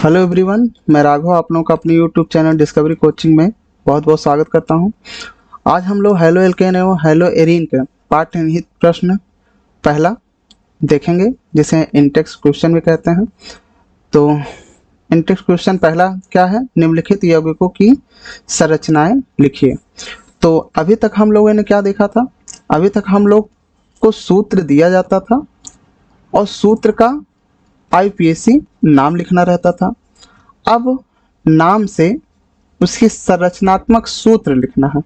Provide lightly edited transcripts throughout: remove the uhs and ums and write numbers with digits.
Hello everyone, मैं राघव आप लोगों का अपने यूट्यूब चैनल डिस्कवरी कोचिंग में बहुत बहुत स्वागत करता हूं। आज हम लोग हेलो एल्केन एवं हेलो एरीन के पाठ्यनिहित प्रश्न पहला देखेंगे, जिसे इंटेक्स क्वेश्चन भी कहते हैं। तो इंटेक्स क्वेश्चन पहला क्या है? निम्नलिखित यौगिकों की संरचनाएं लिखिए। तो अभी तक हम लोगों ने क्या देखा था? अभी तक हम लोग को सूत्र दिया जाता था और सूत्र का IUPAC नाम लिखना रहता था। अब नाम से उसकी संरचनात्मक सूत्र लिखना है,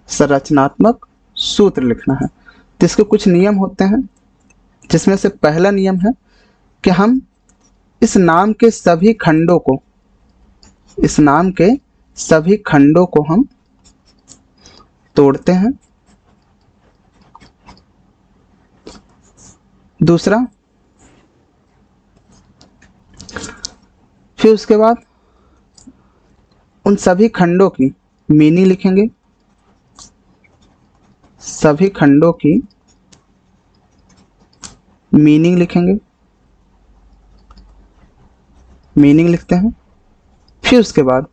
संरचनात्मक सूत्र लिखना है। तो इसके कुछ नियम होते हैं, जिसमें से पहला नियम है कि हम इस नाम के सभी खंडों को, इस नाम के सभी खंडों को हम तोड़ते हैं। दूसरा, फिर उसके बाद उन सभी खंडों की मीनिंग लिखेंगे, सभी खंडों की मीनिंग लिखेंगे, मीनिंग लिखते हैं। फिर उसके बाद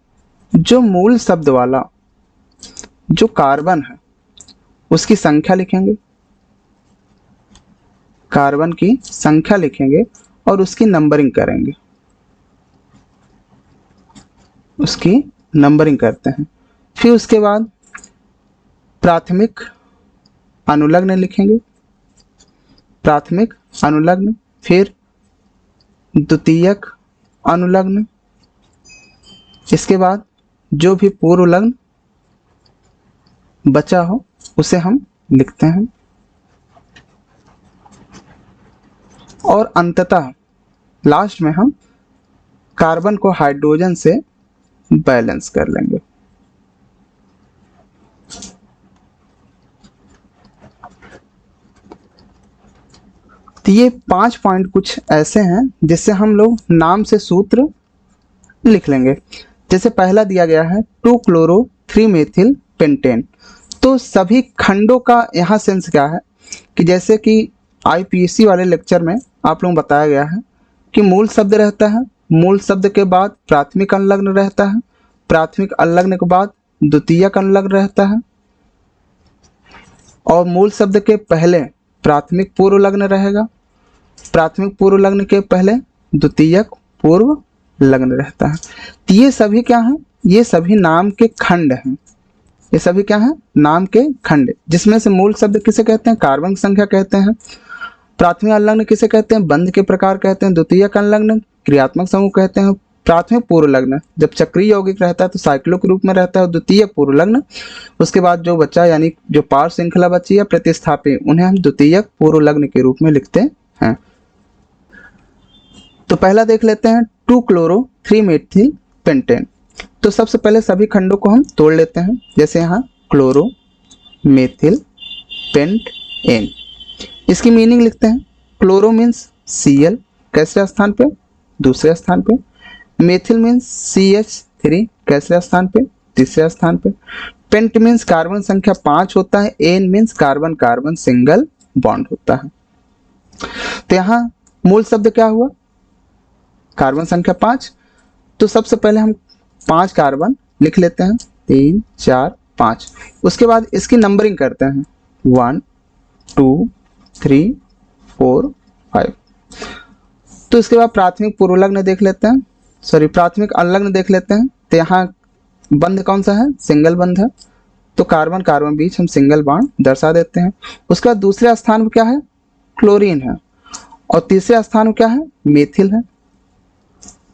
जो मूल शब्द वाला जो कार्बन है उसकी संख्या लिखेंगे, कार्बन की संख्या लिखेंगे और उसकी नंबरिंग करेंगे, उसकी नंबरिंग करते हैं। फिर उसके बाद प्राथमिक अनुलग्न लिखेंगे, प्राथमिक अनुलग्न, फिर द्वितीयक अनुलग्न, इसके बाद जो भी पूर्व लग्न बचा हो उसे हम लिखते हैं। और अंततः लास्ट में हम कार्बन को हाइड्रोजन से बैलेंस कर लेंगे। तो ये 5 पॉइंट कुछ ऐसे हैं जिससे हम लोग नाम से सूत्र लिख लेंगे। जैसे पहला दिया गया है 2-chloro-3-methyl पेंटेन। तो सभी खंडों का यहाँ सेंस क्या है कि जैसे कि IUPAC वाले लेक्चर में आप लोगों को बताया गया है कि मूल शब्द रहता है, मूल शब्द के बाद प्राथमिक अनुलग्न रहता है, प्राथमिक अनुलग्न के बाद द्वितीयक अनुलग्न रहता है, और मूल शब्द के पहले प्राथमिक पूर्व लग्न रहेगा, प्राथमिक पूर्व लग्न के पहले द्वितीयक पूर्व लग्न रहता है। तो ये सभी क्या हैं? ये सभी नाम के खंड हैं। ये सभी क्या हैं? नाम के खंड, जिसमें से मूल शब्द किसे कहते हैं? कार्बन संख्या कहते हैं। प्राथमिक अनुलग्न किसे कहते हैं? बंध के प्रकार कहते हैं। द्वितीयक अनुलग्न क्रियात्मक समूह कहते हैं। प्राथमिक पूर्व लग्न जब चक्रीय यौगिक रहता है तो साइक्लो के रूप में रहता है। द्वितीयक पूर्व लग्न, उसके बाद जो बच्चा यानी जो पार श्रृंखला बची है प्रतिस्थापी, उन्हें हम द्वितीयक पूर्व लग्न के रूप में लिखते हैं। तो पहला देख लेते हैं 2-chloro-3-methyl पेंटेन। तो सबसे पहले सभी खंडों को हम तोड़ लेते हैं। जैसे यहाँ क्लोरो, मेथिल, पेंटेन। इसकी मीनिंग लिखते हैं। क्लोरो मीन्स Cl, कैसे स्थान पे? दूसरे स्थान पे। मेथिल मीन्स CH3, कैसे स्थान पे? तीसरे स्थान पे। पेंट मीन्स कार्बन संख्या 5 होता है। Ane means carbon carbon single bond होता है। तो यहाँ मूल शब्द क्या हुआ? कार्बन संख्या 5। तो सबसे पहले हम 5 कार्बन लिख लेते हैं, 3 4 5। उसके बाद इसकी नंबरिंग करते हैं, 1 2 3 4 5। तो इसके बाद प्राथमिक पूर्व लग्न देख लेते हैं, सॉरी प्राथमिक अनुलग्न देख लेते हैं। तो यहाँ बंध कौन सा है? सिंगल बंध है। तो कार्बन कार्बन बीच हम सिंगल बॉन्ड दर्शा देते हैं। उसके बाद दूसरे स्थान पर क्या है? क्लोरीन है। और तीसरे स्थान पर क्या है? मेथिल है।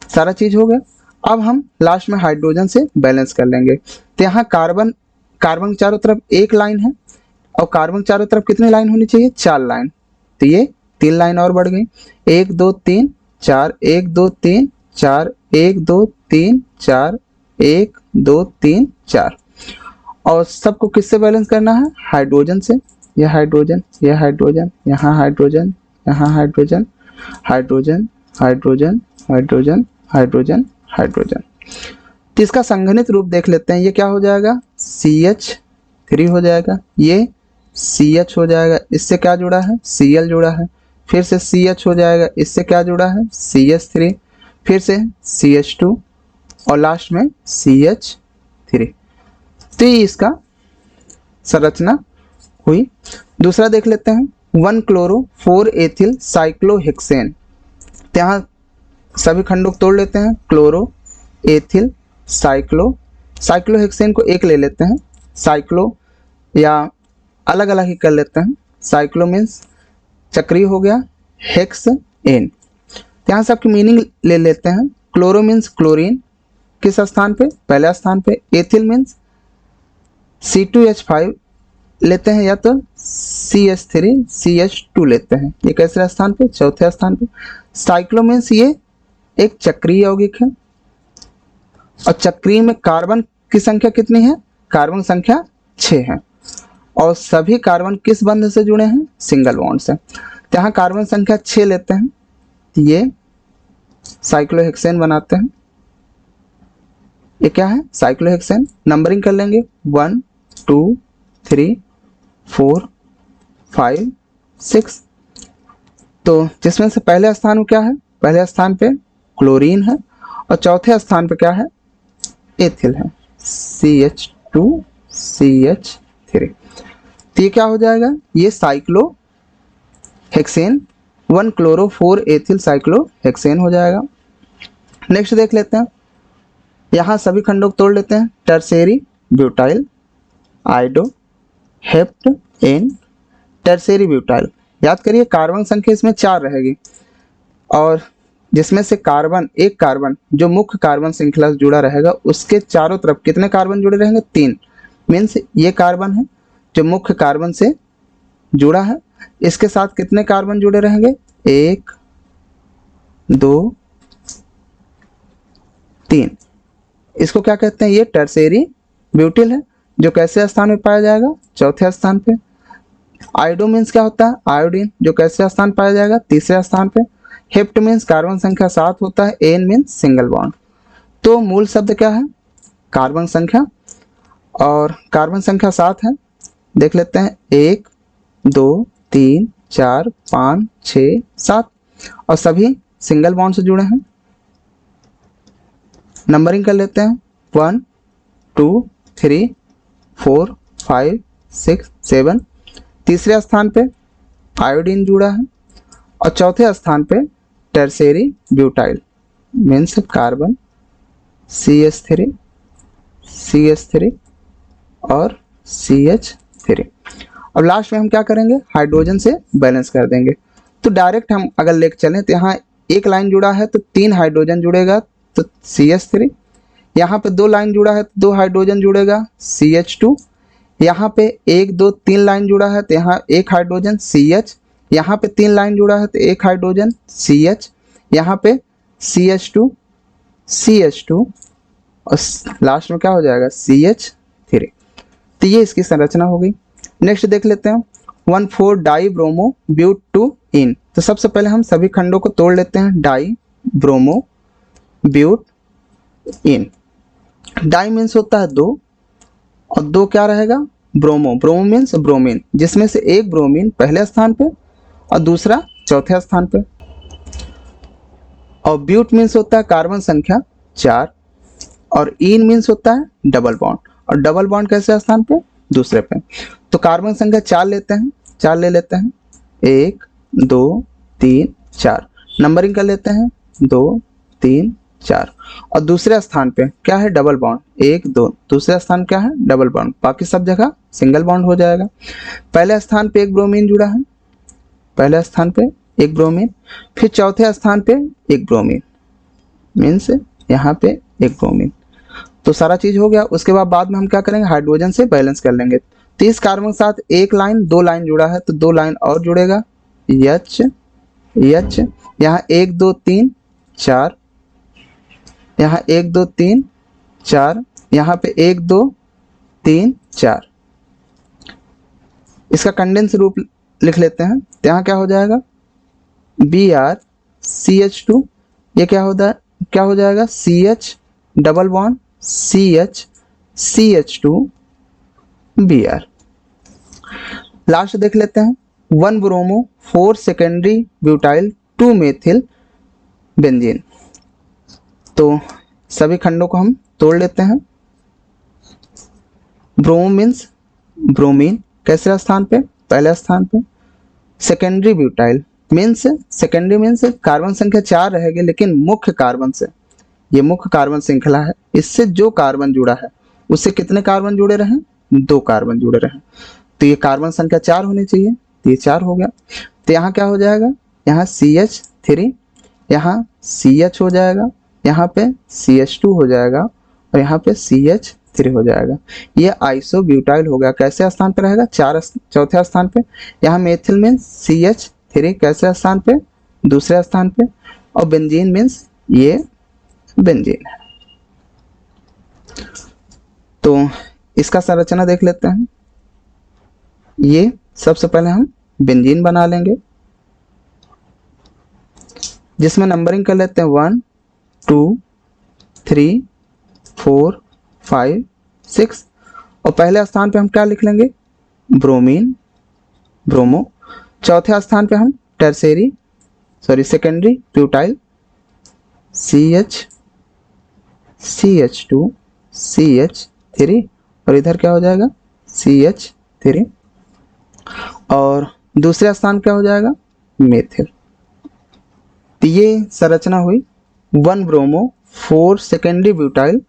सारा चीज हो गया। अब हम लास्ट में हाइड्रोजन से बैलेंस कर लेंगे। तो यहाँ कार्बन कार्बन चारों तरफ एक लाइन है, और कार्बन चारों तरफ कितनी लाइन होनी चाहिए? 4 लाइन। तो ये 3 लाइन और बढ़ गई, 1 2 3 4, 1 2 3 4, 1 2 3 4, 1 2 3 4। और सबको किससे बैलेंस करना है? हाइड्रोजन से। यह हाइड्रोजन, यह हाइड्रोजन, यहाँ हाइड्रोजन, यहाँ hydrogen, hydrogen, hydrogen, hydrogen, hydrogen, hydrogen. तो इसका संघनित रूप देख लेते हैं। ये क्या हो जाएगा? CH3 हो जाएगा। ये CH हो जाएगा। इससे क्या जुड़ा है? Cl जुड़ा है। फिर से CH हो जाएगा। इससे क्या जुड़ा है? CH3। फिर से CH2 और लास्ट में CH3। तो ये इसका संरचना हुई। दूसरा देख लेते हैं 1 क्लोरो 4 एथिल साइक्लोहेक्सेन। तो यहाँ सभी खंडों को तोड़ लेते हैं। क्लोरो, एथिल, साइक्लोहेक्सेन को एक ले लेते हैं। साइक्लो या अलग अलग ही कर लेते हैं। साइक्लो मीन्स चक्रीय हो गया, हेक्स एन। यहाँ सबकी मीनिंग ले लेते हैं। क्लोरो मीन्स क्लोरीन, किस स्थान पे? पहले स्थान पे। एथिल मीन्स C2H5 लेते हैं या तो CH3 CH2 लेते हैं, ये कैसे स्थान पे? चौथे स्थान पे। साइक्लो मीन्स ये एक चक्रीय यौगिक है और चक्रीय में कार्बन की संख्या कितनी है? कार्बन संख्या 6 है और सभी कार्बन किस बंध से जुड़े हैं? सिंगल बॉन्ड से। तो यहाँ कार्बन संख्या 6 लेते हैं, ये साइक्लोहेक्सेन बनाते हैं। ये क्या है? साइक्लोहेक्सेन। नंबरिंग कर लेंगे 1 2 3 4 5 6। तो जिसमें से पहले स्थान में क्या है? पहले स्थान पे क्लोरीन है और चौथे स्थान पे क्या है? एथिल है, CH2 CH3। तो ये क्या हो जाएगा? ये साइक्लोहेक्सेन 1 क्लोरो 4 एथिल साइक्लोहेक्सेन हो जाएगा। नेक्स्ट देख लेते हैं। यहाँ सभी खंडों को तोड़ लेते हैं। टर्सेरी ब्यूटाइल, आइडो, हेप्ट एन, टर्सेरी ब्यूटाइल। याद करिए कार्बन संख्या इसमें 4 रहेगी और जिसमें से कार्बन, एक कार्बन जो मुख्य कार्बन श्रृंखला से जुड़ा रहेगा उसके चारों तरफ कितने कार्बन जुड़े रहेंगे? 3। मीन्स ये कार्बन है जो मुख्य कार्बन से जुड़ा है, इसके साथ कितने कार्बन जुड़े रहेंगे? 1 2 3। इसको क्या कहते हैं? ये टर्सेरी ब्यूटिल है जो कैसे स्थान में पाया जाएगा? चौथे स्थान पे। आइडो मीन्स क्या होता है? आयोडीन, जो कैसे स्थान पाया जाएगा? तीसरे स्थान पे। हेप्ट मीन्स कार्बन संख्या 7 होता है। Ane means single bond. तो मूल शब्द क्या है? कार्बन संख्या, और कार्बन संख्या 7 है। देख लेते हैं 1 2 3 4 5 6 7 और सभी सिंगल बॉन्ड से जुड़े हैं। नंबरिंग कर लेते हैं 1 2 3 4 5 6 7। तीसरे स्थान पे आयोडीन जुड़ा है और चौथे स्थान पे टर्सेरी ब्यूटाइल मीन्स कार्बन CH3 और CH3। अब लास्ट में हम क्या करेंगे? हाइड्रोजन से बैलेंस कर देंगे। तो डायरेक्ट हम अगर लेके चलें तो यहाँ एक लाइन जुड़ा है तो 3 हाइड्रोजन जुड़ेगा तो CH3। यहाँ पे 2 लाइन जुड़ा है तो 2 हाइड्रोजन जुड़ेगा CH2। यहाँ पे 1 2 3 लाइन जुड़ा है तो यहाँ 1 हाइड्रोजन CH। यहाँ पे 3 लाइन जुड़ा है तो 1 हाइड्रोजन CH। यहाँ पे CH2 और लास्ट में क्या हो जाएगा? CH3। तो ये इसकी संरचना हो गई। नेक्स्ट देख लेते हैं 1,4 डाई ब्रोमो ब्यूट 2 इन। तो सबसे पहले हम सभी खंडों को तोड़ लेते हैं। Dibromobutyne. Di means होता है 2 और 2 क्या रहेगा? ब्रोमो। ब्रोमो मीन्स ब्रोमीन, जिसमें से एक ब्रोमीन पहले स्थान पे और दूसरा चौथे स्थान पे। और ब्यूट मीन्स होता है कार्बन संख्या 4 और इन मीन्स होता है डबल बॉन्ड, और डबल बॉन्ड कैसे स्थान पे? दूसरे पे। तो कार्बन संख्या 4 लेते हैं, 4 ले लेते हैं। 1 2 3 4। नंबरिंग कर लेते हैं 2 3 4। और दूसरे स्थान पे क्या है? Double bond 1 2। दूसरे स्थान क्या है? Double bond. बाकी सब जगह सिंगल बॉन्ड हो जाएगा। पहले स्थान पे एक ब्रोमीन जुड़ा है, पहले स्थान पे एक ब्रोमीन, फिर चौथे स्थान पे एक ब्रोमीन मीन्स यहाँ पे एक ब्रोमीन। तो सारा चीज हो गया। उसके बाद में हम क्या करेंगे? हाइड्रोजन से बैलेंस कर लेंगे। 30 कार्बन के साथ एक लाइन 2 लाइन जुड़ा है तो 2 लाइन और जुड़ेगा H। यहाँ 1 2 3 4, यहाँ 1 2 3 4, यहाँ पे 1 2 3 4। इसका कंडेंस रूप लिख लेते हैं। तो यहाँ क्या हो जाएगा? BrCH2। ये क्या हो जाएगा? CH double bond CH2Br। Last देख लेते हैं 1 bromo 4 secondary butyl 2 methyl benzene. तो सभी खंडों को हम तोड़ लेते हैं। ब्रोमो मीन्स ब्रोमीन, कैसे स्थान पे? पहले स्थान पे। Secondary butyl means, secondary means carbon संख्या 4 रहेगी, लेकिन मुख्य कार्बन से, ये मुख्य कार्बन श्रृंखला है, इससे जो कार्बन जुड़ा है उससे कितने कार्बन जुड़े रहे? 2 कार्बन जुड़े रहे। तो ये कार्बन संख्या 4 होनी चाहिए, तो ये 4 हो गया। तो यहाँ क्या हो जाएगा? यहाँ CH3, यहाँ CH हो जाएगा, यहाँ पे CH2 हो जाएगा और यहाँ पे CH3 हो जाएगा। ये आइसोब्यूटाइल हो गया। कैसे स्थान पे रहेगा? चौथे स्थान पे। यहाँ मेथिल मीन्स CH3 कैसे स्थान पे? दूसरे स्थान पे। और बेंजीन मीन्स ये बेंजीन है। तो इसका संरचना देख लेते हैं। ये सबसे पहले हम बेंजीन बना लेंगे, जिसमें नंबरिंग कर लेते हैं 1 2 3 4 5 6। और पहले स्थान पे हम क्या लिख लेंगे? Bromine, bromo. चौथे स्थान पे हम सेकेंडरी ब्यूटाइल, CH2 CH3, और इधर क्या हो जाएगा? CH3। और दूसरा स्थान क्या हो जाएगा? मेथिल। तो ये संरचना हुई 1 bromo 4 secondary butyl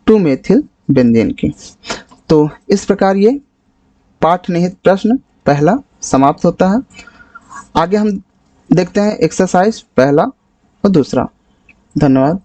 2 methyl benzene की। तो इस प्रकार ये पाठ निहित प्रश्न पहला समाप्त होता है। आगे हम देखते हैं एक्सरसाइज पहला और दूसरा। धन्यवाद।